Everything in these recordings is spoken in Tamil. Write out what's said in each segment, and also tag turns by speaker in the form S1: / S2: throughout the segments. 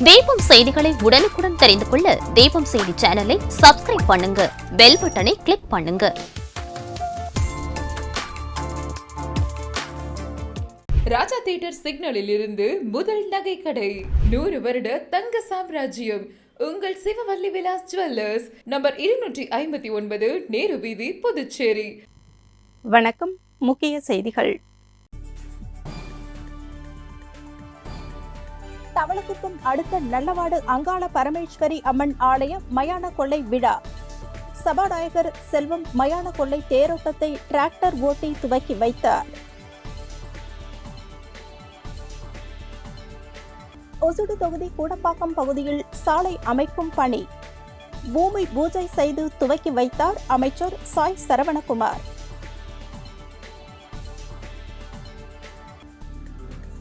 S1: தீபம் செய்திகளை உடனுக்குடன் தெரிந்து கொள்ள தீபம் செய்தி சேனலை சப்ஸ்கிரைப் பண்ணுங்க, பெல் பட்டனை கிளிக் பண்ணுங்க.
S2: ராஜா தியேட்டர் சிக்னலில் இருந்து முதல் நகை கடை, 100 வருட தங்க சாம்ராஜ்யம் உங்கள் சிவவல்லி விலாஸ் ஜுவல்லர்ஸ், நம்பர் 259, நேரு வீதி, புதுச்சேரி.
S3: வணக்கம். முக்கிய செய்திகள். தவளக்குப்பம் அடுத்த நல்லவாடு அங்காள பரமேஸ்வரி அம்மன் ஆலய மயான கொள்ளை விழா. சபாநாயகர் செல்வம் மயான கொள்ளை தேரோட்டத்தை டிராக்டர் ஓட்டி துவக்கி வைத்தார். ஒசுடு தொகுதி கூடப்பாக்கம் பகுதியில் சாலை அமைக்கும் பணி பூமி பூஜை செய்து துவக்கி வைத்தார் அமைச்சர் சாய் சரவணகுமார்.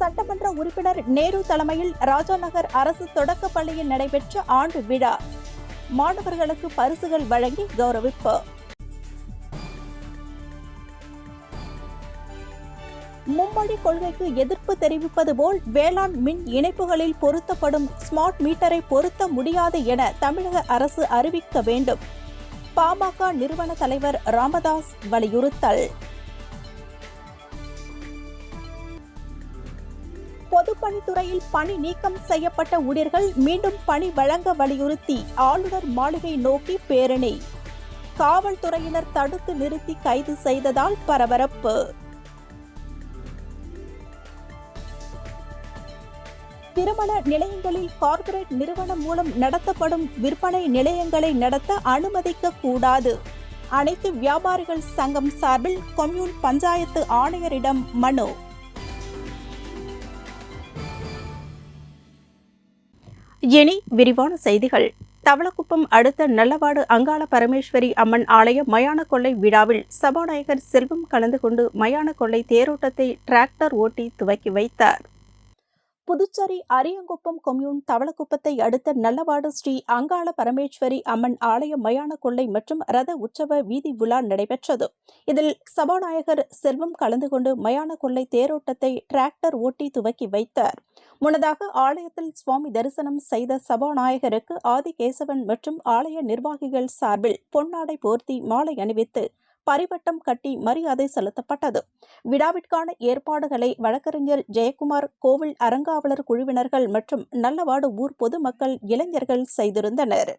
S3: சட்டமன்ற உறுப்பினர் நேரு தலைமையில் ராஜாநகர் அரசு தொடக்கப் பள்ளியில் நடைபெற்ற ஆண்டு விழா. மாணவர்களுக்கு பரிசுகள் வழங்கி கௌரவிப்பு. மும்மொழி கொள்கைக்கு எதிர்ப்பு தெரிவிப்பது போல் வேளாண் மின் இணைப்புகளில் பொருத்தப்படும் ஸ்மார்ட் மீட்டரை பொருத்த முடியாது என தமிழக அரசு அறிவிக்க வேண்டும். பாமக நிறுவன தலைவர் ராமதாஸ் வலியுறுத்தல். பொதுப்பணித்துறையில் பணி நீக்கம் செய்யப்பட்ட ஊழியர்கள் மீண்டும் பணி வழங்க வலியுறுத்தி ஆளுநர் மாளிகை நோக்கி பேரணி. காவல்துறையினர் தடுத்து நிறுத்தி கைது செய்ததால் பரபரப்பு. திருமண நிலையங்களில் கார்ப்பரேட் நிறுவனம் மூலம் நடத்தப்படும் விற்பனை நிலையங்களை நடத்த அனுமதிக்க கூடாது. அனைத்து வியாபாரிகள் சங்கம் சார்பில் கொம்யூன் பஞ்சாயத்து ஆணையரிடம் மனு. இனி விரிவான செய்திகள். தவளக்குப்பம் அடுத்த நல்லவாடு அங்காள பரமேஸ்வரி அம்மன் ஆலய மயான கொள்ளை விழாவில் சபாநாயகர் செல்வம் கலந்து கொண்டு மயான கொள்ளை தேரோட்டத்தை டிராக்டர் ஓட்டி துவக்கி வைத்தார். புதுச்சேரி அரியங்குப்பம் கொம்யூன் தவளக்குப்பத்தை அடுத்த நல்லவாடு ஸ்ரீ அங்காள பரமேஸ்வரி அம்மன் ஆலய மயான கொள்ளை மற்றும் ரத உற்சவ வீதி விழா நடைபெற்றது. இதில் சபாநாயகர் செல்வம் கலந்து கொண்டு மயான கொள்ளை தேரோட்டத்தை டிராக்டர் ஓட்டி துவக்கி வைத்தார். முன்னதாக ஆலயத்தில் சுவாமி தரிசனம் செய்த சபாநாயகருக்கு ஆதிகேசவன் மற்றும் ஆலய நிர்வாகிகள் சார்பில் பொன்னாடை போர்த்தி மாலை அணிவித்து பரிவட்டம் கட்டி மரியாதை செலுத்தப்பட்டது. விழாவிற்கான ஏற்பாடுகளை வழக்கறிஞர் ஜெயக்குமார், கோவில் அறங்காவலர் குழுவினர்கள் மற்றும் நல்லவாடு ஊர் பொதுமக்கள், இளைஞர்கள் செய்திருந்தனர்.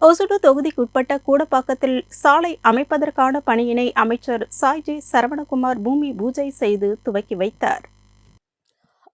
S3: ஒசுடு தொகுதிக்குட்பட்ட கூடப்பாக்கத்தில் சாலை அமைப்பதற்கான பணியினை அமைச்சர் சாய் சரவணகுமார் பூமி பூஜை செய்து துவக்கி வைத்தார்.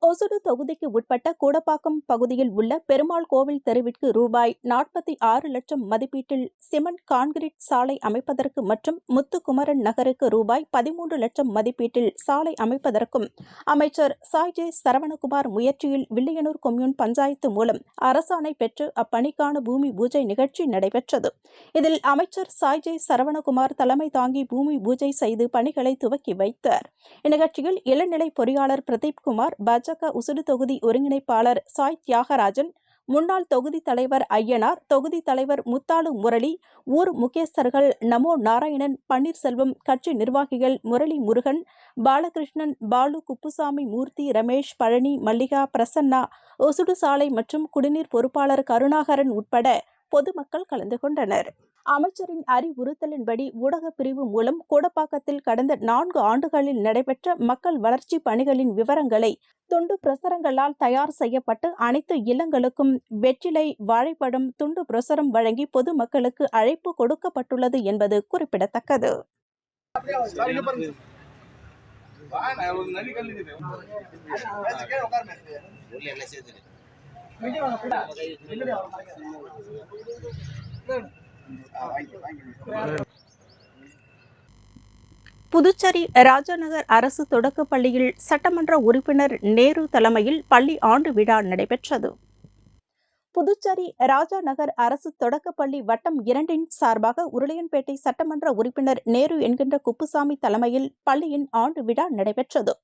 S3: ஒசுடு தொகுதிக்கு உட்பட்ட கூடப்பாக்கம் பகுதியில் உள்ள பெருமாள் கோவில் தெருவிற்கு ரூபாய் 46 லட்சம் மதிப்பீட்டில் சிமெண்ட் கான்கிரீட் சாலை அமைப்பதற்கு மற்றும் முத்துக்குமரன் நகருக்கு ரூபாய் 13 லட்சம் மதிப்பீட்டில் சாலை அமைப்பதற்கும் அமைச்சர் சாய் சரவணகுமார் முயற்சியில் வில்லியனூர் கொம்யூன் பஞ்சாயத்து மூலம் அரசாணை பெற்று அப்பணிக்கான பூமி பூஜை நிகழ்ச்சி நடைபெற்றது. இதில் அமைச்சர் சாய் சரவணகுமார் தலைமை தாங்கி பூமி பூஜை செய்து பணிகளை துவக்கி வைத்தார். இந்நிகழ்ச்சியில் இளநிலை பொறியாளர் பிரதீப் குமார், பாஜக உசுடு தொகுதி ஒருங்கிணைப்பாளர் சாய் தியாகராஜன், முன்னாள் தொகுதி தலைவர் ஐயனார், தொகுதி தலைவர் முத்தாலு முரளி, ஊர் முக்கியஸ்தர்கள் நமோ நாராயணன், பன்னீர்செல்வம், கட்சி நிர்வாகிகள் முரளி முருகன், பாலகிருஷ்ணன், பாலு, குப்புசாமி, மூர்த்தி, ரமேஷ், பழனி, மல்லிகா, பிரசன்னா, ஒசுடு சாலை மற்றும் குடிநீர் பொறுப்பாளர் கருணாகரன் உட்பட பொதுமக்கள் கலந்து கொண்டனர். அமைச்சரின் அறிவுறுத்தலின்படி ஊடகப் பிரிவு மூலம் கூடப்பாக்கத்தில் கடந்த 4 ஆண்டுகளில் நடைபெற்ற மக்கள் வளர்ச்சி பணிகளின் விவரங்களை துண்டு பிரசுரங்களால் தயார் செய்யப்பட்டு அனைத்து இல்லங்களுக்கும் வெற்றிலை, வாழைப்பழம், துண்டு பிரசுரம் வழங்கி பொதுமக்களுக்கு அழைப்பு கொடுக்கப்பட்டுள்ளது என்பது குறிப்பிடத்தக்கது. புதுச்சேரி ராஜாநகர் அரசு தொடக்கப் பள்ளியில் சட்டமன்ற உறுப்பினர் நேரு தலைமையில் பள்ளி ஆண்டு விழா நடைபெற்றது. புதுச்சேரி ராஜா நகர் அரசு தொடக்கப்பள்ளி வட்டம் 2 சார்பாக உருளையன்பேட்டை சட்டமன்ற உறுப்பினர் நேரு என்கின்ற குப்புசாமி தலைமையில் பள்ளியின் ஆண்டு விழா நடைபெற்றது.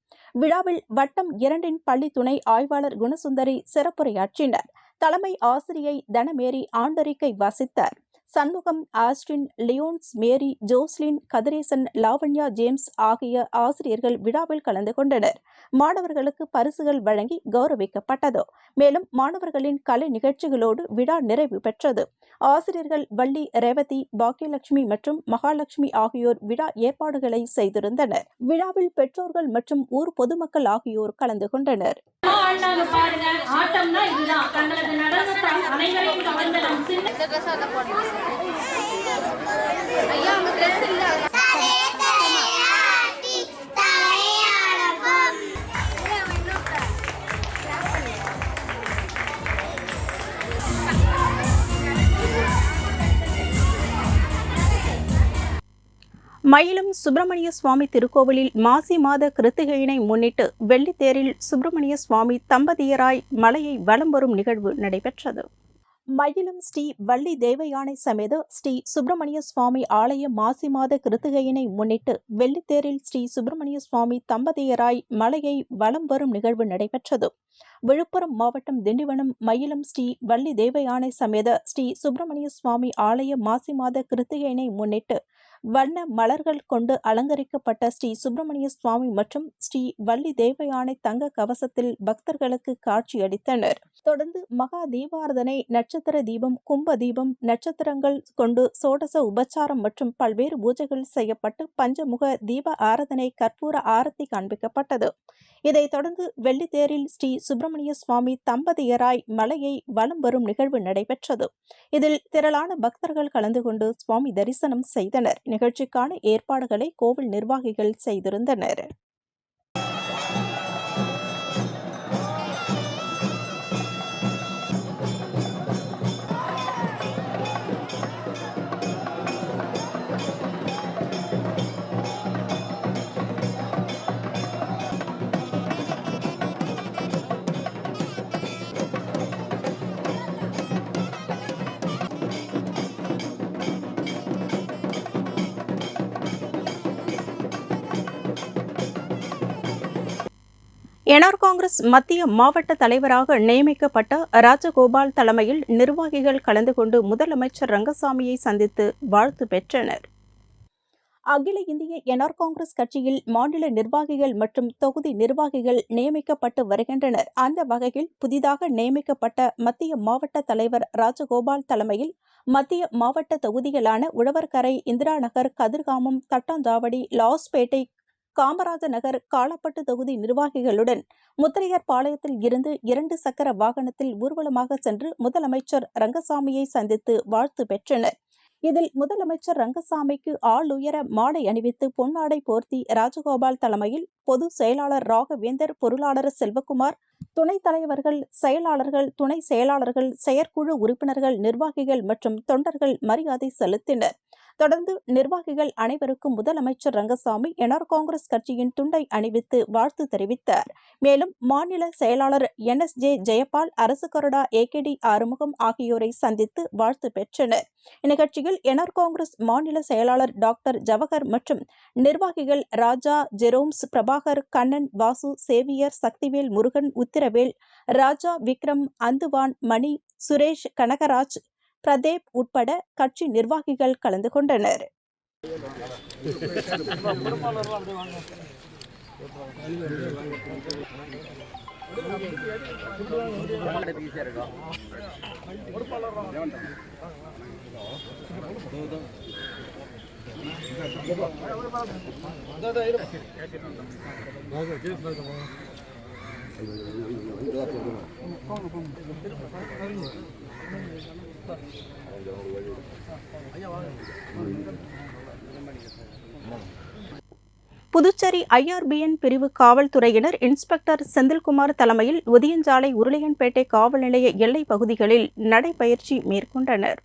S3: விழாவில் வட்டம் 2 பள்ளி துணை ஆய்வாளர் குணசுந்தரி சிறப்புரையாற்றினார். தலைமை ஆசிரியை தனமேரி ஆண்டறிக்கை வாசித்தார். சண்முகம், ஆஸ்டின், லியோன்ஸ், மேரி, ஜோஸ்லின், கதிரேசன், லாவண்யா, ஜேம்ஸ் ஆகிய ஆசிரியர்கள் விழாவில் கலந்து கொண்டனர். மாணவர்களுக்கு பரிசுகள் வழங்கி கௌரவிக்கப்பட்டது. மேலும் மாணவர்களின் கலை நிகழ்ச்சிகளோடு விழா நிறைவு பெற்றது. ஆசிரியர்கள் வள்ளி, ரேவதி, பாக்கியலட்சுமி மற்றும் மகாலட்சுமி ஆகியோர் விழா ஏற்பாடுகளை செய்திருந்தனர். விழாவில் பெற்றோர்கள் மற்றும் ஊர் பொதுமக்கள் ஆகியோர் கலந்து கொண்டனர். மயிலம் சுப்பிரமணிய சுவாமி திருக்கோவிலில் மாசி மாத கிருத்திகையினை முன்னிட்டு வெள்ளித்தேரில் சுப்பிரமணிய சுவாமி தம்பதியராய் மலையை வலம் வரும் நிகழ்வு நடைபெற்றது. மயிலம் ஸ்ரீ வள்ளி தேவயானை சமேத ஸ்ரீ சுப்பிரமணிய சுவாமி ஆலய மாசி மாத கிருத்திகையினை முன்னிட்டு வெள்ளித்தேரில் ஸ்ரீ சுப்பிரமணிய சுவாமி தம்பதியராய் மலையை வலம் வரும் நிகழ்வு நடைபெற்றது. விழுப்புரம் மாவட்டம் திண்டிவனம் மயிலம் ஸ்ரீ வள்ளி தேவயானை சமேத ஸ்ரீ சுப்பிரமணிய சுவாமி ஆலய மாசி மாத கிருத்திகையினை முன்னிட்டு வண்ண மலர்கள் கொண்டு அலங்கரிக்கப்பட்ட ஸ்ரீ சுப்பிரமணிய சுவாமி மற்றும் ஸ்ரீ வள்ளி தேவயானை தங்க கவசத்தில் பக்தர்களுக்கு காட்சியளித்தனர். தொடர்ந்து மகா தீபாரதனை, நட்சத்திர தீபம், கும்ப தீபம், நட்சத்திரங்கள் கொண்டு சோடச உபச்சாரம் மற்றும் பல்வேறு பூஜைகள் செய்யப்பட்டு பஞ்சமுக தீப ஆராதனை, கற்பூர ஆரத்தி காண்பிக்கப்பட்டது. இதைத் தொடர்ந்து வெள்ளித்தேரில் ஸ்ரீ சுப்பிரமணிய சுவாமி தம்பதியராய் மலையை வலம் வரும் நிகழ்வு நடைபெற்றது. இதில் திரளான பக்தர்கள் கலந்து கொண்டு சுவாமி தரிசனம் செய்தனர். நிகழ்ச்சிக்கான ஏற்பாடுகளை கோவில் நிர்வாகிகள் செய்திருந்தனர். என்ஆர் காங்கிரஸ் மத்திய மாவட்ட தலைவராக நியமிக்கப்பட்ட ராஜகோபால் தலைமையில் நிர்வாகிகள் கலந்து கொண்டு முதலமைச்சர் ரங்கசாமியை சந்தித்து வாழ்த்து பெற்றனர். அகில இந்திய என்ஆர் காங்கிரஸ் கட்சியில் மாநில நிர்வாகிகள் மற்றும் தொகுதி நிர்வாகிகள் நியமிக்கப்பட்டு வருகின்றனர். அந்த வகையில் புதிதாக நியமிக்கப்பட்ட மத்திய மாவட்ட தலைவர் ராஜகோபால் தலைமையில் மத்திய மாவட்ட தொகுதிகளான உழவர்கரை, இந்திரா நகர், கதிர்காமம், தட்டாஞ்சாவடி, லாஸ்பேட்டை, காமராஜர் நகர், காலப்பட்டு தொகுதி நிர்வாகிகளுடன் முத்திரையர் பாளையத்தில் இருந்து 2 சக்கர வாகனத்தில் ஊர்வலமாக சென்று முதலமைச்சர் ரங்கசாமியை சந்தித்து வாழ்த்து பெற்றனர். இதில் முதலமைச்சர் ரங்கசாமிக்கு ஆளுயர மாலை அணிவித்து பொன்னாடை போர்த்தி ராஜகோபால் தலைமையில் பொதுச் செயலாளர் ராகவேந்தர், பொருளாளர் செல்வகுமார், துணைத் தலைவர்கள், செயலாளர்கள், துணை செயலாளர்கள், செயற்குழு உறுப்பினர்கள், நிர்வாகிகள் மற்றும் தொண்டர்கள் மரியாதை செலுத்தினர். தொடர்ந்து நிர்வாகிகள் அனைவருக்கும் முதலமைச்சர் ரங்கசாமி என்ஆர் காங்கிரஸ் கட்சியின் துண்டை அணிவித்து வாழ்த்து தெரிவித்தார். மேலும் மாநில செயலாளர் NSJ ஜெயபால், அரசு கொறடா AKD ஆறுமுகம் ஆகியோரை சந்தித்து வாழ்த்து பெற்றனர். இந்நிகழ்ச்சியில் என்ஆர் காங்கிரஸ் மாநில செயலாளர் டாக்டர் ஜவஹர் மற்றும் நிர்வாகிகள் ராஜா, ஜெரோம்ஸ், பிரபாகர், கண்ணன், வாசு, சேவியர், சக்திவேல், முருகன், உத்திரவேல், ராஜா, விக்ரம், அந்துவான், மணி, சுரேஷ், கனகராஜ், பிரதேப் உட்பட கட்சி நிர்வாகிகள் கலந்து கொண்டனர். புதுச்சேரி IRBN பிரிவு காவல்துறையினர் இன்ஸ்பெக்டர் செந்தில்குமார் தலைமையில் உதியஞ்சாலை, உருளையன்பேட்டை காவல் நிலைய எல்லை பகுதிகளில் நடைபயிற்சி மேற்கொண்டனர்.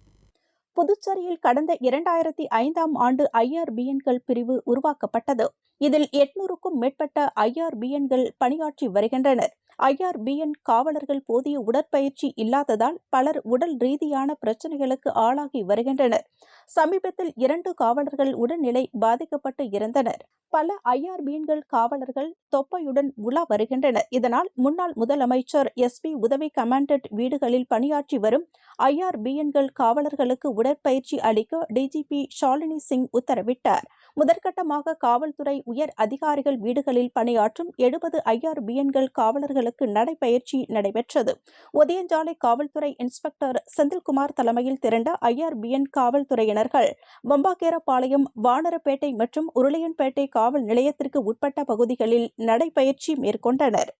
S3: புதுச்சேரியில் கடந்த 2005ஆம் ஆண்டு IRBNகள் பிரிவு உருவாக்கப்பட்டது. இதில் 800க்கும் மேற்பட்ட IRBNகள் பணியாற்றி வருகின்றனர். IRBN காவலர்கள் போதிய உடற்பயிற்சி இல்லாததால் பலர் உடல் ரீதியான பிரச்சினைகளுக்கு ஆளாகி வருகின்றனர். சமீபத்தில் 2 காவலர்கள் உடல்நிலை பாதிக்கப்பட்டு இறந்தனர். பல IRBNகள் காவலர்கள் தொப்பையுடன் உலா வருகின்றனர். இதனால் முன்னாள் முதலமைச்சர் SP உதவி கமாண்டன்ட் வீடுகளில் பணியாற்றி வரும் IRBNகள் காவலர்களுக்கு உடற்பயிற்சி அளிக்க DGP ஷாலினி சிங் உத்தரவிட்டார். முதற்கட்டமாக காவல்துறை உயர் அதிகாரிகள் வீடுகளில் பணியாற்றும் 70 IRBNகள் காவலர்களுக்கு நடைபயிற்சி நடைபெற்றது. ஒதியஞ்சாலை காவல்துறை இன்ஸ்பெக்டர் செந்தில்குமார் தலைமையில் திரண்ட IRBN காவல்துறையினர்கள் வம்பாக்கேரபாளையம், வானரப்பேட்டை மற்றும் உருளையன்பேட்டை காவல் நிலையத்திற்கு உட்பட்ட பகுதிகளில் நடைபயிற்சி மேற்கொண்டனர்.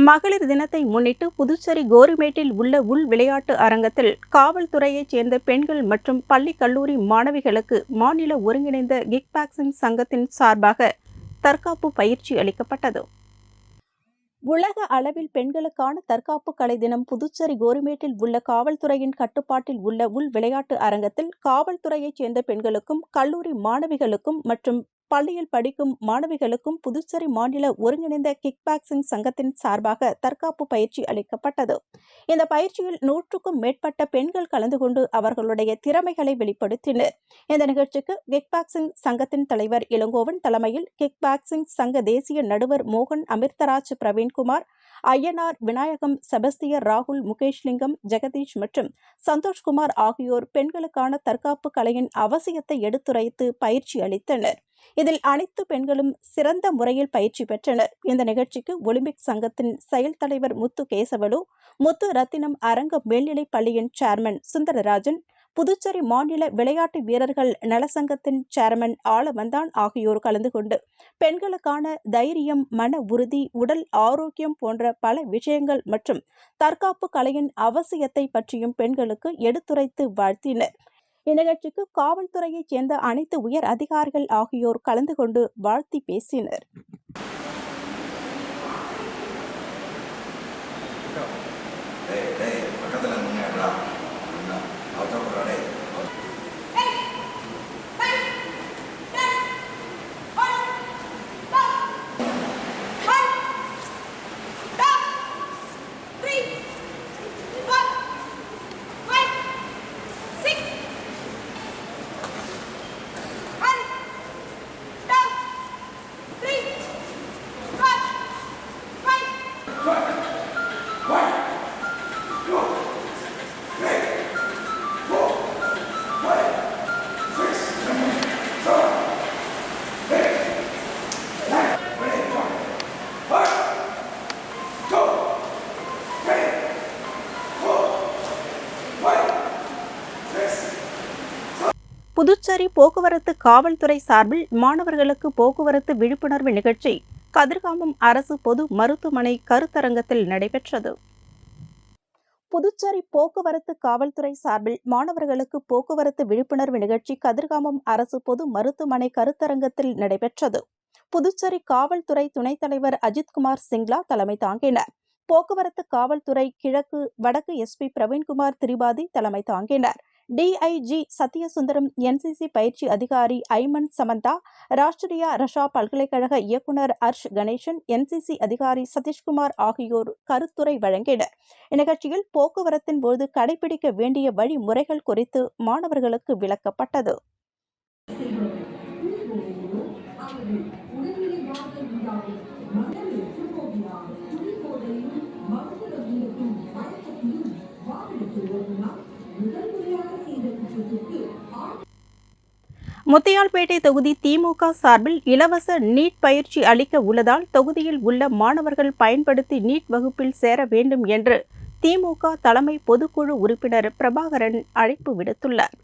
S3: மகளிர் தினத்தை முன்னிட்டு புதுச்சேரி கோரிமேட்டில் உள்ள உள் விளையாட்டு அரங்கத்தில் காவல்துறையைச் சேர்ந்த பெண்கள் மற்றும் பள்ளி கல்லூரி மாணவிகளுக்கு மாநில ஒருங்கிணைந்த கிக் பாக்ஸிங் சங்கத்தின் சார்பாக தற்காப்பு பயிற்சி அளிக்கப்பட்டது. உலக அளவில் பெண்களுக்கான தற்காப்பு கலை தினம் புதுச்சேரி கோரிமேட்டில் உள்ள காவல்துறையின் கட்டுப்பாட்டில் உள்ள உள் விளையாட்டு அரங்கத்தில் காவல்துறையைச் சேர்ந்த பெண்களுக்கும் கல்லூரி மாணவிகளுக்கும் மற்றும் பள்ளியில் படிக்கும் மாணவிகளுக்கும் புதுச்சேரி மாநில ஒருங்கிணைந்த கிக் பாக்ஸிங் சங்கத்தின் சார்பாக தற்காப்பு பயிற்சி அளிக்கப்பட்டது. இந்த பயிற்சியில் 100க்கும் மேற்பட்ட பெண்கள் கலந்து கொண்டு அவர்களுடைய திறமைகளை வெளிப்படுத்தினர். இந்த நிகழ்ச்சிக்கு கிக் பாக்ஸிங் சங்கத்தின் தலைவர் இளங்கோவன் தலைமையில் கிக் பாக்ஸிங் சங்க தேசிய நடுவர் மோகன், அமிர்தராஜ், பிரவீன்குமார், ஐயனார், விநாயகம், செபஸ்தியர், ராகுல், முகேஷ்லிங்கம், ஜெகதீஷ் மற்றும் சந்தோஷ்குமார் ஆகியோர் பெண்களுக்கான தற்காப்பு கலையின் அவசியத்தை எடுத்துரைத்து பயிற்சி அளித்தனர். இதில் அனைத்து பெண்களும் சிறந்த முறையில் பயிற்சி பெற்றனர். இந்த நிகழ்ச்சிக்கு ஒலிம்பிக் சங்கத்தின் செயல் தலைவர் முத்து கேசவலு, முத்து ரத்தினம் அரங்க மேல்நிலைப் பள்ளியின் சேர்மன் சுந்தரராஜன், புதுச்சேரி மாநில விளையாட்டு வீரர்கள் நலசங்கத்தின் சேர்மன் ஆலவந்தான் ஆகியோர் கலந்து கொண்டு பெண்களுக்கான தைரியம், மன உறுதி, உடல் ஆரோக்கியம் போன்ற பல விஷயங்கள் மற்றும் தற்காப்பு கலையின் அவசியத்தை பற்றியும் பெண்களுக்கு எடுத்துரைத்து வாழ்த்தினர். இந்நிகழ்ச்சிக்கு காவல்துறையைச் சேர்ந்த அனைத்து உயர் அதிகாரிகள் ஆகியோர் கலந்து கொண்டு வாழ்த்தி பேசினர். புதுச்சேரி போக்குவரத்து காவல்துறை சார்பில் மாணவர்களுக்கு போக்குவரத்து விழிப்புணர்வு நிகழ்ச்சி கதிர்காமம் அரசு பொது மருத்துவமனை கருத்தரங்கத்தில் நடைபெற்றது. புதுச்சேரி போக்குவரத்து காவல்துறை சார்பில் மாணவர்களுக்கு போக்குவரத்து விழிப்புணர்வு நிகழ்ச்சி கதிர்காமம் அரசு பொது மருத்துவமனை கருத்தரங்கத்தில் நடைபெற்றது. புதுச்சேரி காவல்துறை துணைத் தலைவர் அஜித்குமார் சிங்லா தலைமை தாங்கினார். போக்குவரத்து காவல்துறை கிழக்கு, வடக்கு SP பிரவீன்குமார் திரிபாதி தலைமை தாங்கினார். DIG சத்யசுந்தரம், NCC பயிற்சி அதிகாரி ஐமன் சமந்தா, ராஷ்டிரியா ரஷா பல்கலைக்கழக இயக்குநர் ஹர்ஷ் கணேசன், NCC அதிகாரி சதீஷ்குமார் ஆகியோர் கருத்துரை வழங்கினர். இந்நிகழ்ச்சியில் போக்குவரத்தின் போது கடைபிடிக்க வேண்டிய வழிமுறைகள் குறித்து மாணவர்களுக்கு விளக்கப்பட்டது. முத்தியால்பேட்டை தொகுதி திமுக சார்பில் இலவச நீட் பயிற்சி அளிக்க உள்ளதால் தொகுதியில் உள்ள மாணவர்கள் பயன்படுத்தி நீட் வகுப்பில் சேர வேண்டும் என்று திமுக தலைமை பொதுக்குழு உறுப்பினர் பிரபாகரன் அழைப்பு விடுத்துள்ளார்.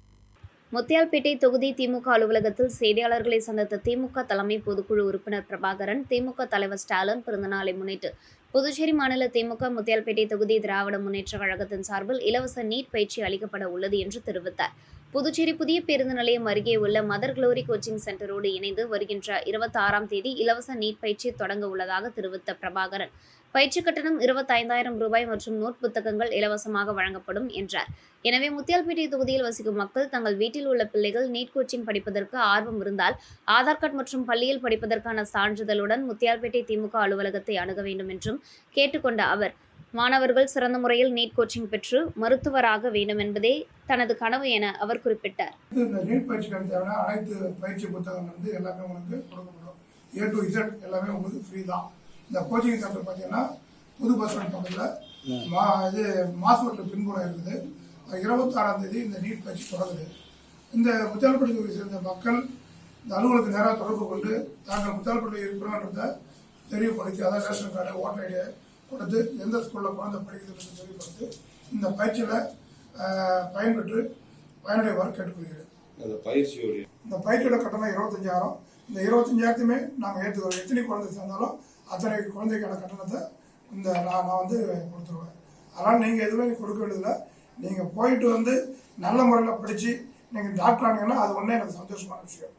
S1: முத்தியால்பேட்டை தொகுதி திமுக அலுவலகத்தில் செய்தியாளர்களை சந்தித்த திமுக தலைமை பொதுக்குழு உறுப்பினர் பிரபாகரன், திமுக தலைவர் ஸ்டாலின் பிறந்தநாளை முன்னிட்டு
S4: புதுச்சேரி மாநில திமுக முத்தியால்பேட்டை தொகுதி திராவிட முன்னேற்ற கழகத்தின் சார்பில் இலவச நீட் பயிற்சி அளிக்கப்பட உள்ளது என்று தெரிவித்தார். புதுச்சேரி புதிய பேருந்து நிலையம் அருகே உள்ள மதர் குளோரி கோச்சிங் சென்டரோடு இணைந்து வருகின்ற 26ஆம் தேதி இலவச நீட் பயிற்சி தொடங்க உள்ளதாக தெரிவித்த பிரபாகரன், பயிற்சி கட்டணம் 25,000 ரூபாய் மற்றும் நோட் புத்தகங்கள் இலவசமாக வழங்கப்படும் என்றார். எனவே முத்தியால்பேட்டை தொகுதியில் வசிக்கும் மக்கள் தங்கள் வீட்டில் உள்ள பிள்ளைகள் நீட் கோச்சிங் படிப்பதற்கு ஆர்வம் இருந்தால் ஆதார் கார்டு மற்றும் பள்ளியில் படிப்பதற்கான சான்றிதழுடன் முத்தியால்பேட்டை திமுக அலுவலகத்தை அணுக வேண்டும் என்றும் கேட்டுக்கொண்ட அவர், மாணவர்கள் சிறந்த முறையில் நீட் கோச்சிங் பெற்று மருத்துவராக வேண்டும் என்பதே தனது கனவு என அவர் குறிப்பிட்டார்.
S5: இந்த நீட் பயிற்சிக்கு தேவையான அனைத்து பயிற்சி புத்தகங்கள் எல்லாமே உங்களுக்கு கொடுக்கப்படும். A to Z எல்லாமே உங்களுக்கு ஃப்ரீ தான். இந்த கோச்சிங் சென்டர் பார்த்தீங்கன்னா புது பஸ் ஸ்டாண்ட் பக்கத்தில் மாஸ்போர்ட்டில் பின்புறம் இருக்குது. 26ஆம் தேதி இந்த நீட் பயிற்சி தொடங்குது. இந்த முத்தியால்பேட்டையை சேர்ந்த மக்கள் இந்த அலுவலகத்துக்கு நேராக தொடர்பு கொண்டு தாங்கள் முத்தியால்பேட்டையில் இருக்கிறோன்றதை தெரியப்படுத்தி, அதாவது ரேஷன் கார்டு, ஓட்டர் ஐடியை கொடுத்து எந்த ஸ்கூலில் குழந்தை படிக்கிறது தெரியப்படுத்தி இந்த பயிற்சியில் பயன்பெற்று பயனடைவாறு கேட்டுக்கொள்கிறேன். இந்த பயிற்சியோட கட்டணம் 25,000. இந்த 25,000மே நாங்கள் ஏற்றுக்கிறோம். எத்தனை குழந்தை சேர்ந்தாலும் அத்தனை குழந்தைக்கான கட்டணத்தை நான் கொடுத்துருவேன். அதனால் நீங்கள் எதுவுமே கொடுக்க வேண்டியதில்லை. நீங்கள் போயிட்டு நல்ல முறையில் படித்து நீங்கள் டாக்டர் ஆனீங்கன்னா அது ஒன்றே எனக்கு சந்தோஷமான விஷயம்.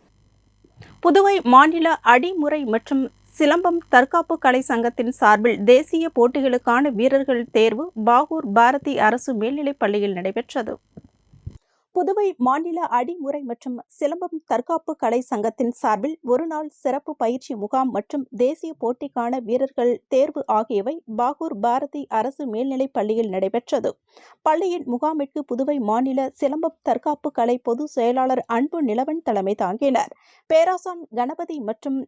S3: புதுவை மாநில அடிமுறை மற்றும் சிலம்பம் தற்காப்பு கலை சங்கத்தின் சார்பில் தேசிய போட்டிகளுக்கான வீரர்கள் தேர்வு பாகூர் பாரதி அரசு மேல்நிலைப் பள்ளியில் நடைபெற்றது. புதுவை மாநில அடிமுறை மற்றும் சிலம்பம் தற்காப்பு கலை சங்கத்தின் சார்பில் ஒருநாள் சிறப்பு பயிற்சி முகாம் மற்றும் தேசிய போட்டிக்கான வீரர்கள் தேர்வு ஆகியவை பாகூர் பாரதி அரசு மேல்நிலைப் பள்ளியில் நடைபெற்றது. பள்ளியின் முகாமிற்கு புதுவை மாநில சிலம்பம் தற்காப்பு கலை பொதுச் செயலாளர் அன்பு நிலவன் தலைமை தாங்கினார். பேராசான் கணபதி மற்றும்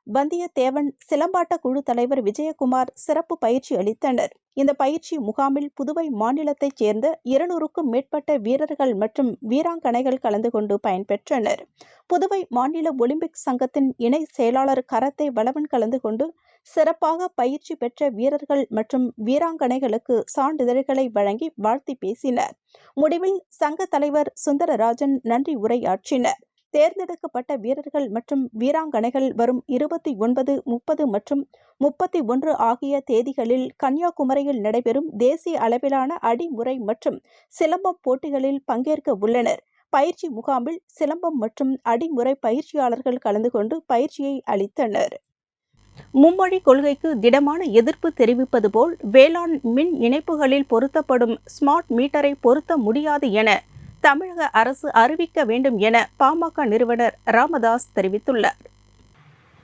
S3: வந்தியத்தேவன், சிலம்பாட்ட குழு தலைவர் விஜயகுமார் சிறப்பு பயிற்சி அளித்தனர். இந்த பயிற்சி முகாமில் புதுவை மாநிலத்தைச் சேர்ந்த 200க்கும் மேற்பட்ட வீரர்கள் மற்றும் வீராங்கனைகள் கலந்து கொண்டு பயன்பெற்றனர். புதுவை மாநில ஒலிம்பிக் சங்கத்தின் இணை செயலாளர் கரத்தே வளவன் கலந்து கொண்டு சிறப்பாக பயிற்சி பெற்ற வீரர்கள் மற்றும் வீராங்கனைகளுக்கு சான்றிதழ்களை வழங்கி வாழ்த்தி பேசினர். முடிவில் சங்க தலைவர் சுந்தரராஜன் நன்றி உரையாற்றினர். தேர்ந்தெடுக்கப்பட்ட வீரர்கள் மற்றும் வீராங்கனைகள் வரும் 29, 30 மற்றும் 31 ஆகிய தேதிகளில் கன்னியாகுமரியில் நடைபெறும் தேசிய அளவிலான அடிமுறை மற்றும் சிலம்பம் போட்டிகளில் பங்கேற்க உள்ளனர். பயிற்சி முகாமில் சிலம்பம் மற்றும் அடிமுறை பயிற்சியாளர்கள் கலந்து கொண்டு பயிற்சியை அளித்தனர். மும்மொழி கொள்கைக்கு திடமான எதிர்ப்பு தெரிவிப்பது போல் வேளாண் மின் இணைப்புகளில் பொருத்தப்படும் ஸ்மார்ட் மீட்டரை பொருத்த முடியாது என தமிழக அரசு அறிவிக்க வேண்டும் என பாமக நிறுவனர் ராமதாஸ் தெரிவித்துள்ளார்.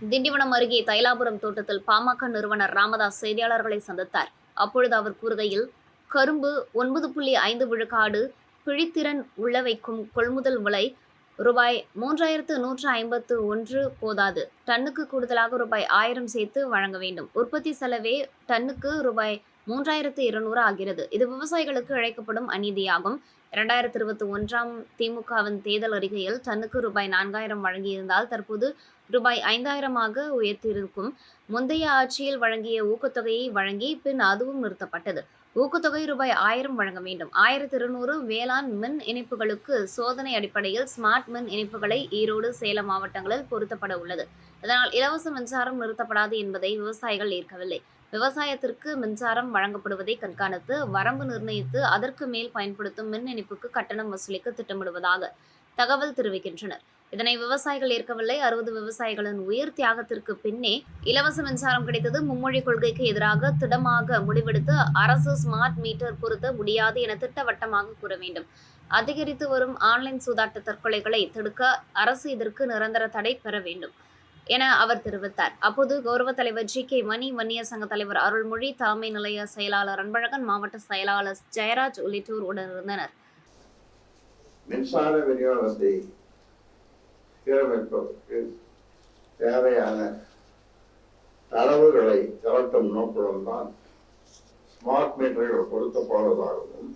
S4: திண்டிவனம் அருகே தைலாபுரம் தோட்டத்தில் பாமக நிறுவனர் ராமதாஸ் செய்தியாளர்களை சந்தித்தார். அப்பொழுது அவர் கூறுகையில், கரும்பு 9.5 விழுக்காடு பிழித்திறன் உள்ள வைக்கும் கொள்முதல் விலை ரூபாய் 3,151 போதாது. டன்னுக்கு கூடுதலாக ரூபாய் 1,000 சேர்த்து வழங்க வேண்டும். உற்பத்தி செலவே டன்னுக்கு ரூபாய் 3,200 ஆகிறது. இது விவசாயிகளுக்கு இழைக்கப்படும் அநீதியாகும். 2021ஆம் திமுகவின் தேர்தல் அறிக்கையில் டன்னுக்கு ரூபாய் 4,000 வழங்கியிருந்தால் தற்போது ரூபாய் 5,000 உயர்த்தியிருக்கும். முந்தைய ஆட்சியில் வழங்கிய ஊக்கத்தொகையை வழங்கி பின் அதுவும் நிறுத்தப்பட்டது. ஊக்கத்தொகை ரூபாய் 1,000 வழங்க வேண்டும். 1,200 வேளாண் மின் இணைப்புகளுக்கு சோதனை அடிப்படையில் ஸ்மார்ட் மின் இணைப்புகளை ஈரோடு, சேலம் மாவட்டங்களில் பொருத்தப்பட உள்ளது. இதனால் இலவச மின்சாரம் நிறுத்தப்படாது என்பதை விவசாயிகள் ஏற்கவில்லை. விவசாயத்திற்கு மின்சாரம் வழங்கப்படுவதை கண்காணித்து வரம்பு நிர்ணயித்து அதற்கு மேல் பயன்படுத்தும் மின் இணைப்புக்கு கட்டணம் வசூலிக்க திட்டமிடுவதாக தகவல் தெரிவிக்கின்றனர். இதனை விவசாயிகள் ஏற்கவில்லை. 60 விவசாயிகளின் உயிர் தியாகத்திற்கு பின்னே இலவச மின்சாரம் கிடைத்தது. மும்மொழி கொள்கைக்கு எதிராக திடமாக முடிவெடுத்து அரசு ஸ்மார்ட் மீட்டர் பொருத்த முடியாது என திட்டவட்டமாக கூற வேண்டும். அதிகரித்து வரும் ஆன்லைன் சூதாட்ட தற்கொலைகளை தடுக்க அரசு இதற்கு நிரந்தர தடை பெற வேண்டும் என அவர் தெரிவித்தார். அப்போது கௌரவ தலைவர் GK மணி, வன்னியர் சங்க தலைவர் அருள்மொழி, தலைமை நிலைய செயலாளர் அன்பழகன், மாவட்ட செயலாளர் ஜெயராஜ் உள்ளிட்டோர் உடனிருந்தனர்.
S6: மின்சார விநியோகத்தை சீரமைப்பதற்கு தேவையான தரவுகளை திரட்டும் நோக்குடன் தான் ஸ்மார்ட் மீட்டர்கள் பொருத்தப்படுவதாகவும்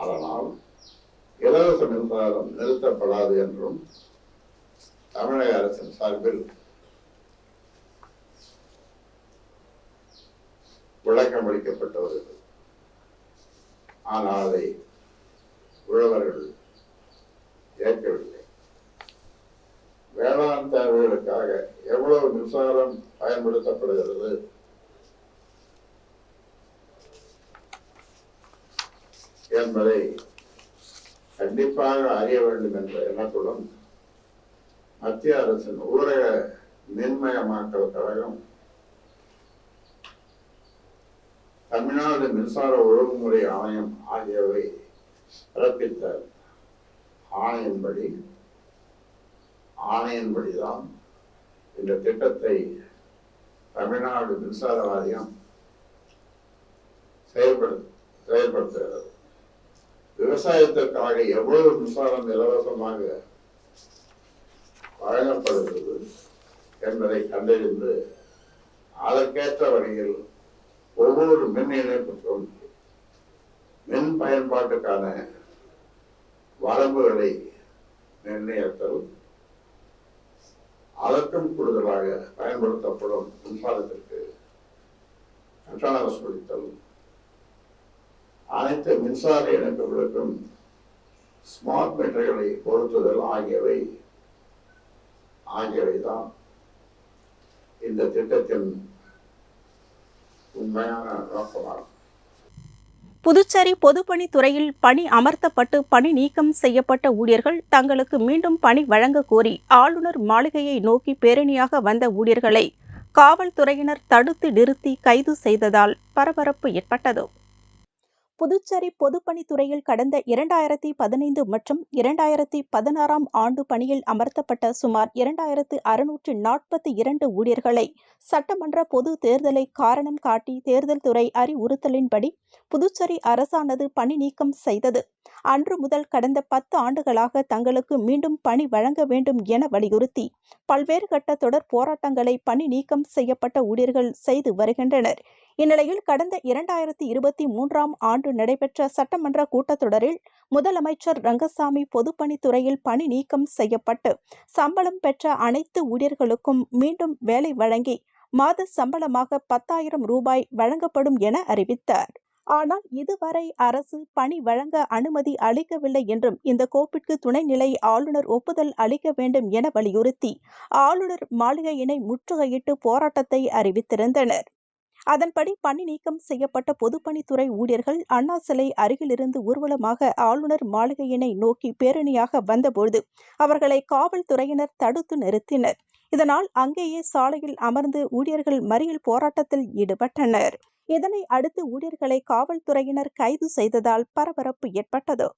S6: அதனால் இலவச மின்சாரம் நிறுத்தப்படாது என்றும் தமிழக அரசின் சார்பில் விளக்கம் அளிக்கப்பட்டு வருகிறது. ஆனால் அதை உழவர்கள் ஏற்கவில்லை. வேளாண் தேவைகளுக்காக எவ்வளவு மின்சாரம் பயன்படுத்தப்படுகிறது என்பதை கண்டிப்பாக அறிய வேண்டும் என்ற எண்ணத்துடன் மத்திய அரசின் ஊரக மின்மயமாக்கல் கழகம் தமிழ்நாடு மின்சார ஒழுங்குமுறை ஆணையம் ஆகியவை பிறப்பித்த ஆணையின்படிதான் இந்த திட்டத்தை தமிழ்நாடு மின்சார வாரியம் செயல்படுத்துகிறது. விவசாயத்திற்காக எவ்வளவு மின்சாரம் இலவசமாக வழங்கப்படுகிறது என்பதை கண்டறிந்து அதற்கேற்ற வகையில் ஒவ்வொரு மின் இணைப்புக்கும் மின் பயன்பாட்டுக்கான வரம்புகளை நிர்ணயித்தல், அதற்கும் கூடுதலாக பயன்படுத்தப்படும் மின்சாரத்திற்கு கட்டண வசூலித்தல், அனைத்து மின்சார இணைப்புகளுக்கும் ஸ்மார்ட் மீட்டர்களை பொருத்துதல் ஆகியவைதான் இந்த திட்டத்தின் உண்மையான நோக்கமாகும்.
S3: புதுச்சேரி பொதுப்பணித்துறையில் பணி அமர்த்தப்பட்டு பணி நீக்கம் செய்யப்பட்ட ஊழியர்கள் தங்களுக்கு மீண்டும் பணி வழங்க கோரி ஆளுநர் மாளிகையை நோக்கி பேரணியாக வந்த ஊழியர்களை காவல்துறையினர் தடுத்து நிறுத்தி கைது செய்ததால் பரபரப்பு ஏற்பட்டது. புதுச்சேரி பொதுப்பணித்துறையில் கடந்த 2015 மற்றும் 2016 ஆண்டு பணியில் அமர்த்தப்பட்ட சுமார் 2642 ஊழியர்களை சட்டமன்ற பொது தேர்தலை காரணம் காட்டி தேர்தல் துறை அறிவுறுத்தலின்படி புதுச்சேரி அரசானது பணி நீக்கம் செய்தது. அன்று முதல் கடந்த 10 ஆண்டுகளாக தங்களுக்கு மீண்டும் பணி வழங்க வேண்டும் என வலியுறுத்தி பல்வேறு கட்ட தொடர் போராட்டங்களை பணி நீக்கம் செய்யப்பட்ட ஊழியர்கள் செய்து வருகின்றனர். இந்நிலையில் கடந்த 2023 ஆண்டு நடைபெற்ற சட்டமன்ற கூட்டத்தொடரில் முதலமைச்சர் ரங்கசாமி பொதுப்பணித்துறையில் பணி நீக்கம் செய்யப்பட்டு சம்பளம் பெற்ற அனைத்து ஊழியர்களுக்கும் மீண்டும் வேலை வழங்கி மாத சம்பளமாக 10,000 ரூபாய் வழங்கப்படும் என அறிவித்தார். ஆனால் இதுவரை அரசு பணி வழங்க அனுமதி அளிக்கவில்லை என்றும் இந்த கோப்பிற்கு துணைநிலை ஆளுநர் ஒப்புதல் அளிக்க வேண்டும் என வலியுறுத்தி ஆளுநர் மாளிகையினை முற்றுகையிட்டு போராட்டத்தை அறிவித்திருந்தனர். அதன்படி பணி நீக்கம் செய்யப்பட்ட பொதுப்பணித்துறை ஊழியர்கள் அண்ணா சிலை அருகிலிருந்து ஊர்வலமாக ஆளுநர் மாளிகையினை நோக்கி பேரணியாக வந்தபோது அவர்களை காவல்துறையினர் தடுத்து நிறுத்தினர். இதனால் அங்கேயே சாலையில் அமர்ந்து ஊழியர்கள் மறியல் போராட்டத்தில் ஈடுபட்டனர். இதனை அடுத்து ஊழியர்களை காவல்துறையினர் கைது செய்ததால் பரபரப்பு ஏற்பட்டது.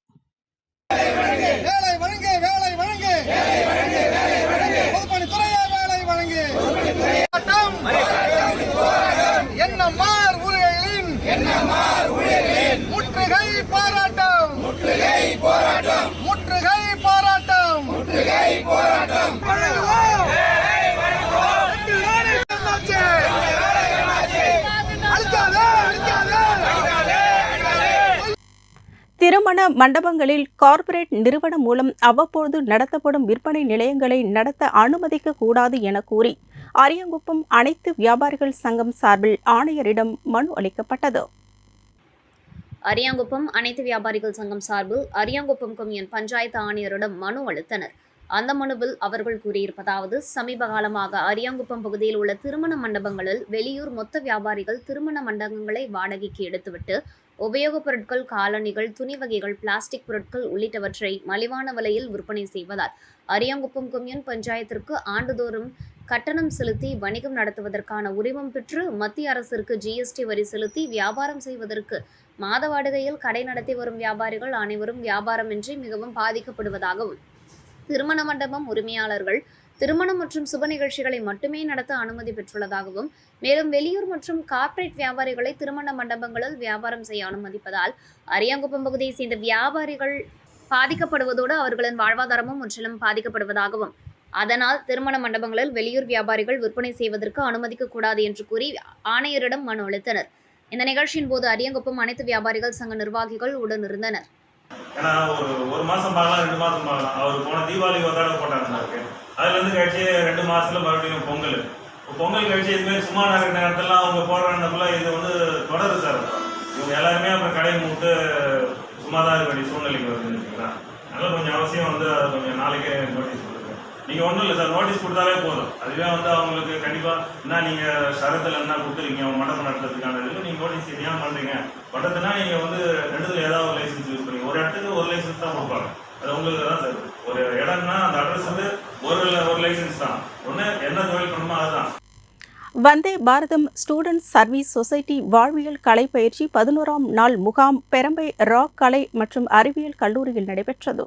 S3: திருமண மண்டபங்களில் கார்ப்பரேட் நிறுவனம் மூலம் அவ்வப்போது நடத்தப்படும் விற்பனை நிலையங்களை நடத்த அனுமதிக்க கூடாது என கூறி அரியாங்குப்பம் அனைத்து வியாபாரிகள் சங்கம் சார்பில் ஆணையரிடம் மனு அளிக்கப்பட்டது.
S4: அரியாங்குப்பம் அனைத்து வியாபாரிகள் சங்கம் சார்பில் அரியாங்குப்பம் கொம்யூன் பஞ்சாயத்து ஆணையரிடம் மனு அளித்தனர். அந்த மனுவில் அவர்கள் கூறியிருப்பதாவது, சமீப காலமாக அரியாங்குப்பம் பகுதியில் உள்ள திருமண மண்டபங்களில் வெளியூர் மொத்த வியாபாரிகள் திருமண மண்டபங்களை வாடகைக்கு எடுத்துவிட்டு உபயோகப் பொருட்கள், காலணிகள், துணி வகைகள், பிளாஸ்டிக் பொருட்கள் உள்ளிட்டவற்றை மலிவான விலையில் விற்பனை செய்வதால் அரியாங்குப்பம் கொம்யூன் பஞ்சாயத்திற்கு ஆண்டுதோறும் கட்டணம் செலுத்தி வணிகம் நடத்துவதற்கான உரிமம் பெற்று மத்திய அரசிற்கு ஜிஎஸ்டி வரி செலுத்தி வியாபாரம் செய்வதற்கு மாத வாடகையில் கடை நடத்தி வரும் வியாபாரிகள் அனைவரும் வியாபாரமின்றி மிகவும் பாதிக்கப்படுவதாகவும், திருமண மண்டபம் உரிமையாளர்கள் திருமணம் மற்றும் சுப நிகழ்ச்சிகளை மட்டுமே நடத்த அனுமதி பெற்றுள்ளதாகவும், மேலும் வெளியூர் மற்றும் கார்ப்பரேட் வியாபாரிகளை திருமண மண்டபங்களில் வியாபாரம் செய்ய அனுமதிப்பதால் அரியாங்குப்பம் பகுதியை சேர்ந்த வியாபாரிகள் பாதிக்கப்படுவதோடு அவர்களின் வாழ்வாதாரமும் முற்றிலும் பாதிக்கப்படுவதாகவும், அதனால் திருமண மண்டபங்களில் வெளியூர் வியாபாரிகள் விற்பனை செய்வதற்கு அனுமதிக்க கூடாது என்று கூறி ஆணையரிடம் மனு அளித்தனர். இந்த நிகழ்ச்சியின் போது அரியாங்குப்பம் அனைத்து வியாபாரிகள் சங்க நிர்வாகிகள் உடன் இருந்தனர்.
S7: ஏன்னா ஒரு மாசம் பார்க்கலாம், 2 மாசம் பார்க்கலாம். அவர் போன தீபாவளி ஒரு தடவை போட்டாங்க. அதுல இருந்து கழிச்சு 2 மாசத்துல மறுபடியும் பொங்கல் கழிச்சு இதுமாரி சும்மா இருக்கிற நேரத்தெல்லாம் அவங்க போடுறதுக்குள்ள இது தொடருது சார். இவங்க எல்லாருமே அப்புறம் கடையை மூட்டு சும்மா தான் இருக்க வேண்டிய சூழ்நிலைக்கு வருதுன்னு வச்சுக்கலாம். அதனால கொஞ்சம் அவசியம் அதை கொஞ்சம் நாளைக்கே நோட்டீஸ் கொடுத்துருக்கேன். நீங்கள் ஒன்றும் இல்லை சார், நோட்டீஸ் கொடுத்தாலே போதும். அதுவே வந்து அவங்களுக்கு கண்டிப்பாக என்ன நீங்கள் ஷரத்தில் என்ன கொடுத்துருக்கீங்க மண்டபம் நடத்துறதுக்கான இதுக்கு நீங்கள் நோட்டீஸ் ஏன் பண்ணுறீங்க பட்டத்துனா நீங்கள் வந்து ரெண்டுத்தில் ஏதாவது ஒரு லைசன்ஸ் யூஸ் பண்ணி ஒரு இடத்துக்கு ஒரு லைசன்ஸ் தான் கொடுப்பாங்க. அது உங்களுக்கு தான் சார். ஒரு இடம்னா அந்த அட்ரஸ் வந்து ஒரு லைசன்ஸ் தான். ஒன்று என்ன தொழில் பண்ணணுமோ அதுதான்.
S3: வந்தே பாரதம் ஸ்டூடெண்ட்ஸ் சர்வீஸ் சொசைட்டி வாழ்வியல் கலை பயிற்சி 11ஆம் நாள் முகாம் பெரம்பை ராக் கலை மற்றும் அறிவியல் கல்லூரியில் நடைபெற்றது.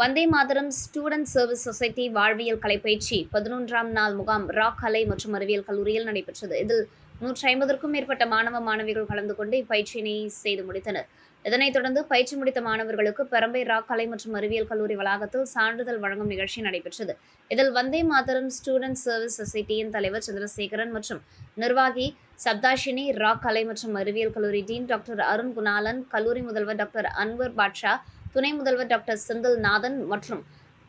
S4: Vande Mataram student service society வாழ்வியல் கலை பயிற்சி 11ஆம் நாள் முகாம் ராக் கலை மற்றும் அறிவியல் கல்லூரியில் நடைபெற்றது. இதில் 150க்கும் மேற்பட்ட மாணவ மாணவிகள் கலந்து கொண்டு இப்பயிற்சியினை செய்து முடித்தனர். இதனைத் தொடர்ந்து பயிற்சி முடித்த மாணவர்களுக்கு பெரம்பை ராக் கலை மற்றும் அறிவியல் கல்லூரி வளாகத்தில் சான்றிதழ் வழங்கும் நிகழ்ச்சி நடைபெற்றது. இதில் வந்தே மாதரம் ஸ்டூடெண்ட் சர்வீஸ் சொசைட்டியின் தலைவர் சந்திரசேகரன் மற்றும் நிர்வாகி சப்தாஷினி, ராக் கலை மற்றும் அறிவியல் கல்லூரி டீன் டாக்டர் அருண் குணாலன், கல்லூரி முதல்வர் டாக்டர் அன்வர் பாட்ஷா, துணை முதல்வர் டாக்டர் செந்தில் நாதன் மற்றும்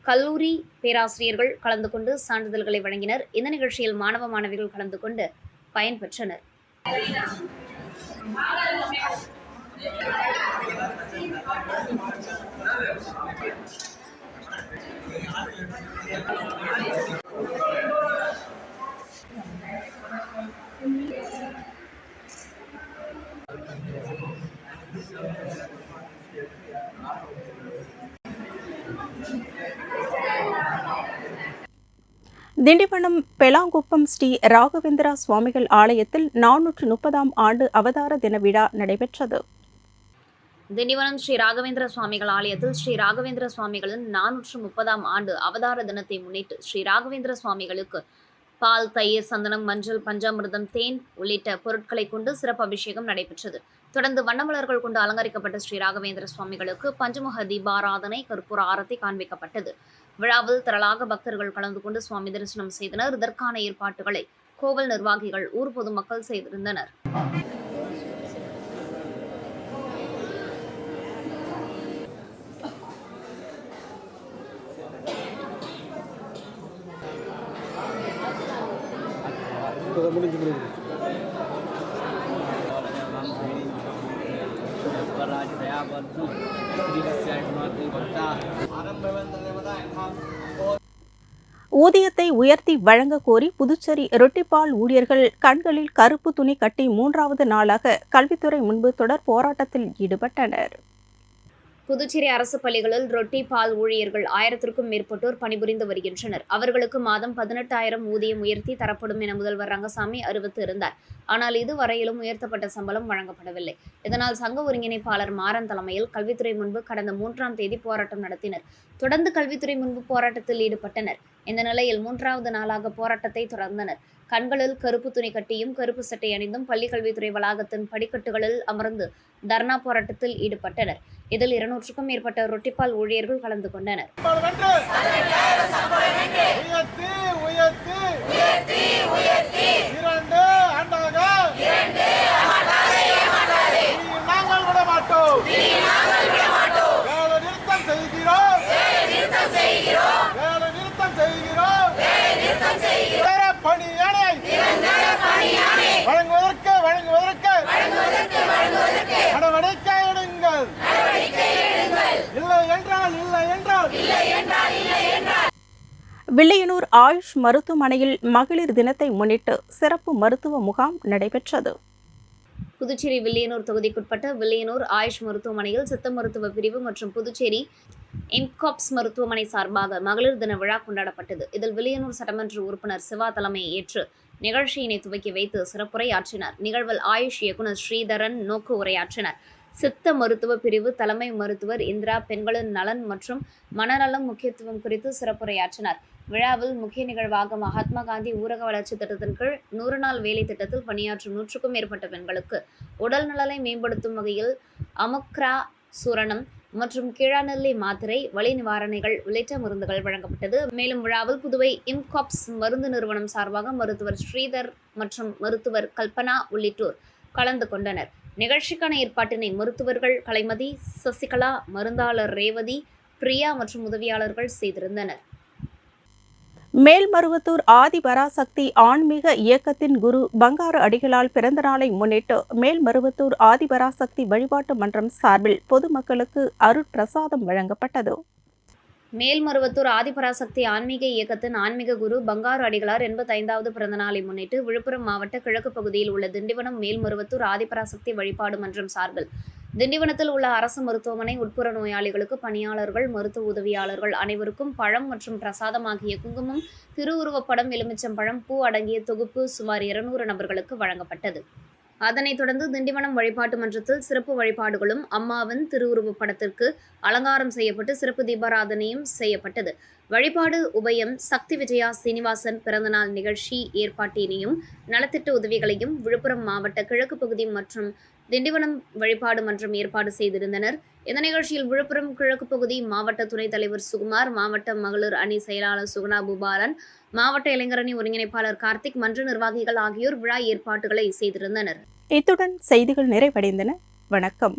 S4: கல்லூரி பேராசிரியர்கள் கலந்து கொண்டு சான்றிதழ்களை வழங்கினர். இந்த நிகழ்ச்சியில் மாணவ மாணவிகள் கலந்து கொண்டு பயன்பெற்றனர்.
S3: திண்டிவனம் பெலாங்குப்பம் ஸ்ரீ ராகவேந்திரா சுவாமிகள் ஆலயத்தில் 430ஆம் ஆண்டு அவதார தின விழா நடைபெற்றது.
S4: திண்டிவனம் ஸ்ரீ ராகவேந்திர சுவாமிகள் ஆலயத்தில் ஸ்ரீ ராகவேந்திர சுவாமிகளின் 430ஆம் ஆண்டு அவதார தினத்தை முன்னிட்டு ஸ்ரீ ராகவேந்திர சுவாமிகளுக்கு பால், தயிர், சந்தனம், மஞ்சள், பஞ்சாமிர்தம், தேன் உள்ளிட்ட பொருட்களை கொண்டு சிறப்பு அபிஷேகம் நடைபெற்றது. தொடர்ந்து வண்ணமலர்கள் கொண்டு அலங்கரிக்கப்பட்ட ஸ்ரீ ராகவேந்திர சுவாமிகளுக்கு பஞ்சமுக தீபாராதனை, கற்பூர ஆரத்தி காண்பிக்கப்பட்டது. விழாவில் திரளாக பக்தர்கள் கலந்து கொண்டு சுவாமி தரிசனம் செய்தனர். இதற்கான ஏற்பாட்டுகளை கோவில் நிர்வாகிகள், ஊர் பொதுமக்கள் செய்திருந்தனர்.
S3: ஊதியத்தை உயர்த்தி வழங்க கோரி புதுச்சேரி ரொட்டிப்பால் ஊழியர்கள் கண்களில் கருப்பு துணி கட்டி 3வது நாளாக கல்வித்துறை முன்பு தொடர் போராட்டத்தில் ஈடுபட்டனர்.
S4: புதுச்சேரி அரசு பள்ளிகளில் ரொட்டி பால் ஊழியர்கள் 1000க்கும் மேற்பட்டோர் பணிபுரிந்து வருகின்றனர். அவர்களுக்கு மாதம் 18,000 ஊதியம் உயர்த்தி தரப்படும் என முதல்வர் ரங்கசாமி அறிவித்து இருந்தார். ஆனால் இதுவரையிலும் உயர்த்தப்பட்ட சம்பளம் வழங்கப்படவில்லை. இதனால் சங்க ஒருங்கிணைப்பாளர் மாறன் தலைமையில் கல்வித்துறை முன்பு கடந்த 3ஆம் தேதி போராட்டம் நடத்தினர். தொடர்ந்து கல்வித்துறை முன்பு போராட்டத்தில் ஈடுபட்டனர். இந்த நிலையில் 3வது நாளாக போராட்டத்தை தொடர்ந்தனர். கண்களில் கருப்பு துணி கட்டியும் கருப்பு சட்டை அணிந்தும் பள்ளி கல்வித்துறை வளாகத்தின் படிக்கட்டுகளில் அமர்ந்து தர்ணா போராட்டத்தில் ஈடுபட்டனர். இதில் 200க்கும் மேற்பட்ட ரொட்டிப்பால் ஊழியர்கள் கலந்து கொண்டனர்.
S3: வில்லியனூர் ஆயுஷ் மருத்துவமனையில் மகளிர் தினத்தை முன்னிட்டு சிறப்பு மருத்துவ முகாம் நடைபெற்றது.
S4: புதுச்சேரி வில்லியனூர் தொகுதிக்குட்பட்ட வில்லியனூர் ஆயுஷ் மருத்துவமனையில் சித்த மருத்துவ பிரிவு மற்றும் புதுச்சேரி இம்காப்ஸ் மருத்துவமனை சார்பாக மகளிர் தின விழா கொண்டாடப்பட்டது. இதில் வில்லியனூர் சட்டமன்ற உறுப்பினர் சிவா தலைமையை ஏற்று நிகழ்ச்சியினை துவக்கி வைத்து சிறப்புரையாற்றினார். நிகழ்வில் ஆயுஷ் இயக்குநர் ஸ்ரீதரன் நோக்கு உரையாற்றினார். சித்த மருத்துவ பிரிவு தலைமை மருத்துவர் இந்திரா பெண்களின் நலன் மற்றும் மனநலம் முக்கியத்துவம் குறித்து சிறப்புரையாற்றினார். விழாவில் முக்கிய நிகழ்வாக மகாத்மா காந்தி ஊரக வளர்ச்சி திட்டத்தின் கீழ் 100 நாள் வேலை திட்டத்தில் பணியாற்றும் 100க்கும் மேற்பட்ட பெண்களுக்கு உடல் நலனை மேம்படுத்தும் வகையில் அமுக்ரா சூரணம் மற்றும் கீழாநெல்லி மாத்திரை, வலி நிவாரணிகள் உள்ளிட்ட மருந்துகள் வழங்கப்பட்டது. மேலும் விழாவில் புதுவை இம்காப்ஸ் மருந்து நிறுவனம் சார்பாக மருத்துவர் ஸ்ரீதர் மற்றும் மருத்துவர் கல்பனா உள்ளிட்டோர் கலந்து கொண்டனர். நிகழ்ச்சிக்கான ஏற்பாட்டினை மருத்துவர்கள் கலைமதி, சசிகலா, மருந்தாளர் ரேவதி, பிரியா மற்றும் உதவியாளர்கள் செய்திருந்தனர்.
S3: மேல்மருவத்தூர் ஆதிபராசக்தி ஆன்மீக இயக்கத்தின் குரு பங்காரு அடிகளால் பிறந்த நாளை முன்னிட்டு மேல்மருவத்தூர் ஆதிபராசக்தி வழிபாட்டு மன்றம் சார்பில் பொதுமக்களுக்கு அருட்பிரசாதம் வழங்கப்பட்டது.
S4: மேல்மருவத்தூர் ஆதிபராசக்தி ஆன்மீக இயக்கத்தின் ஆன்மீக குரு பங்காரு அடிகளார் 85வது பிறந்த நாளை முன்னிட்டு விழுப்புரம் மாவட்ட கிழக்கு பகுதியில் உள்ள திண்டிவனம் மேல்மருவத்தூர் ஆதிபராசக்தி வழிபாடு மன்றம் சார்பில் திண்டிவனத்தில் உள்ள அரசு மருத்துவமனை உட்புற நோயாளிகளுக்கு பணியாளர்கள் மருத்துவ உதவியாளர்கள் அனைவருக்கும் பழம் மற்றும் பிரசாதமாகிய குங்குமம், திருவுருவப்படம், எலுமிச்சம்பழம், பூ அடங்கிய தொகுப்பு சுமார் 200 நபர்களுக்கு வழங்கப்பட்டது. அதனைத் தொடர்ந்து திண்டிவனம் வழிபாட்டு மன்றத்தில் சிறப்பு வழிபாடுகளும் அம்மாவின் திருவுருவப் படத்திற்கு அலங்காரம் செய்யப்பட்டு சிறப்பு தீபாராதனையும் செய்யப்பட்டது. வழிபாடு உபயம் சக்தி விஜயா சீனிவாசன் பிறந்தநாள் நிகழ்ச்சி ஏற்பாட்டினையும் நலத்திட்ட உதவிகளையும் விழுப்புரம் மாவட்ட கிழக்கு பகுதி மற்றும் திண்டிவனம் வழிபாடு மன்றம் ஏற்பாடு செய்திருந்தனர். இந்த நிகழ்ச்சியில் விழுப்புரம் கிழக்கு பகுதி மாவட்ட துணைத் தலைவர் சுகுமார், மாவட்ட மகளிர் அணி செயலாளர் சுகுணா பூபாலன், மாவட்ட இளைஞரணி ஒருங்கிணைப்பாளர் கார்த்திக், மன்ற நிர்வாகிகள் ஆகியோர் விழா ஏற்பாடுகளை செய்திருந்தனர்.
S3: இத்துடன் செய்திகள் நிறைவடைந்தன. வணக்கம்.